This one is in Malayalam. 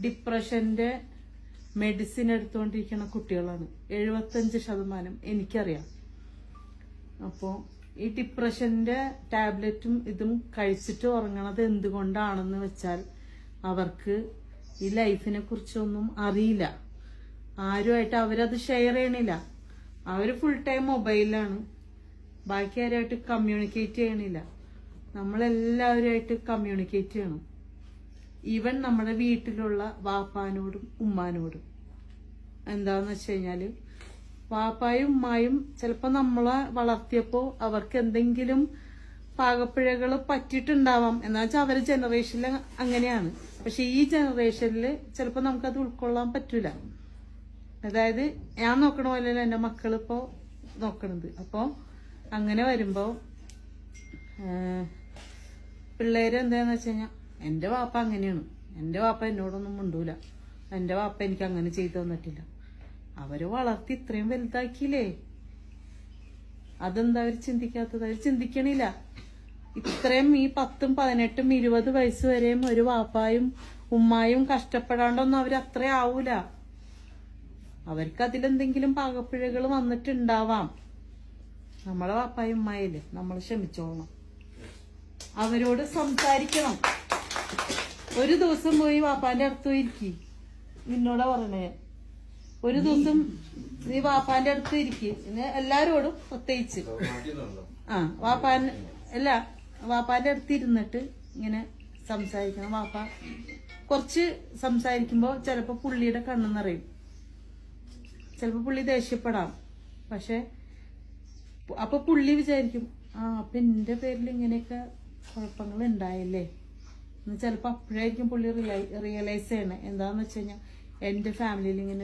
ഡിപ്രഷന്റെ മെഡിസിൻ എടുത്തുകൊണ്ടിരിക്കുന്ന കുട്ടികളാണ് 75%. എനിക്കറിയാം. അപ്പോൾ ഈ ഡിപ്രഷന്റെ ടാബ്ലറ്റും ഇതും കഴിച്ചിട്ട് ഉറങ്ങണത് എന്തുകൊണ്ടാണെന്ന് വെച്ചാൽ അവർക്ക് ഈ ലൈഫിനെ കുറിച്ചൊന്നും അറിയില്ല. ആരുമായിട്ട് അവരത് ഷെയർ ചെയ്യണില്ല. അവര് ഫുൾ ടൈം മൊബൈലിലാണ്. ബാക്കി ആരുമായിട്ട് കമ്മ്യൂണിക്കേറ്റ് ചെയ്യണില്ല. നമ്മളെല്ലാവരുമായിട്ട് കമ്മ്യൂണിക്കേറ്റ് ചെയ്യണം. ഈവൻ നമ്മുടെ വീട്ടിലുള്ള വാപ്പാനോടും ഉമ്മാനോടും. എന്താന്ന് വെച്ച് കഴിഞ്ഞാല് വാപ്പായും ഉമ്മായും ചിലപ്പോൾ നമ്മളെ വളർത്തിയപ്പോ അവർക്ക് എന്തെങ്കിലും പാകപ്പിഴകൾ പറ്റിയിട്ടുണ്ടാവാം. എന്നാ വെച്ചാൽ അവരുടെ ജനറേഷനിൽ അങ്ങനെയാണ്. പക്ഷെ ഈ ജനറേഷനിൽ ചിലപ്പോൾ നമുക്കത് ഉൾക്കൊള്ളാൻ പറ്റൂല. അതായത് ഞാൻ നോക്കണ പോലെയല്ല എൻ്റെ മക്കളിപ്പോ നോക്കണത്. അപ്പോൾ അങ്ങനെ വരുമ്പോ പിള്ളേര് എന്താന്ന് വെച്ച് കഴിഞ്ഞാൽ എന്റെ വാപ്പ അങ്ങനെയാണ്, എന്റെ വാപ്പ എന്നോടൊന്നും മിണ്ടൂല, എന്റെ വാപ്പ എനിക്ക് അങ്ങനെ ചെയ്തു തന്നിട്ടില്ല. അവര് വളർത്തി ഇത്രയും വലുതാക്കിയില്ലേ, അതെന്താ അവര് ചിന്തിക്കാത്തത്? അവര് ചിന്തിക്കണില്ല. ഇത്രയും ഈ 10, 18, 20 വയസ്സ് വരെയും ഒരു വാപ്പായും ഉമ്മായും കഷ്ടപ്പെടാണ്ടൊന്നും അവര് അത്ര ആവൂല. അവർക്ക് അതിലെന്തെങ്കിലും പാകപ്പിഴകൾ വന്നിട്ടുണ്ടാവാം. നമ്മളെ വാപ്പായും ഉമ്മായില്ലേ, നമ്മൾ ക്ഷമിച്ചോളണം. അവരോട് സംസാരിക്കണം. ഒരു ദിവസം പോയി വാപ്പാന്റെ അടുത്ത് ഇരിക്കി. നിന്നോടാ പറഞ്ഞേ, ഒരു ദിവസം നീ വാപ്പാന്റെ അടുത്ത് ഇരിക്കി. എല്ലാരോടും പ്രത്യേകിച്ച് വാപ്പാന്റെ അടുത്ത് ഇരുന്നിട്ട് ഇങ്ങനെ സംസാരിക്കണം. വാപ്പ കുറച്ച് സംസാരിക്കുമ്പോ ചിലപ്പോ പുള്ളിയുടെ കണ്ണ് നിറയും, ചിലപ്പോ പുള്ളി ദേഷ്യപ്പെടാം. പക്ഷെ അപ്പൊ പുള്ളി വിചാരിക്കും, അപ്പൊ എന്റെ പേരിൽ ഇങ്ങനെയൊക്കെ കുഴപ്പങ്ങൾ ഉണ്ടായില്ലേ എന്ന് ചിലപ്പോ അപ്പോഴായിരിക്കും പുള്ളി റിയലൈസ് ചെയ്യണേ. എന്താന്ന് വെച്ച് കഴിഞ്ഞാൽ എന്റെ ഫാമിലിയിൽ ഇങ്ങനെ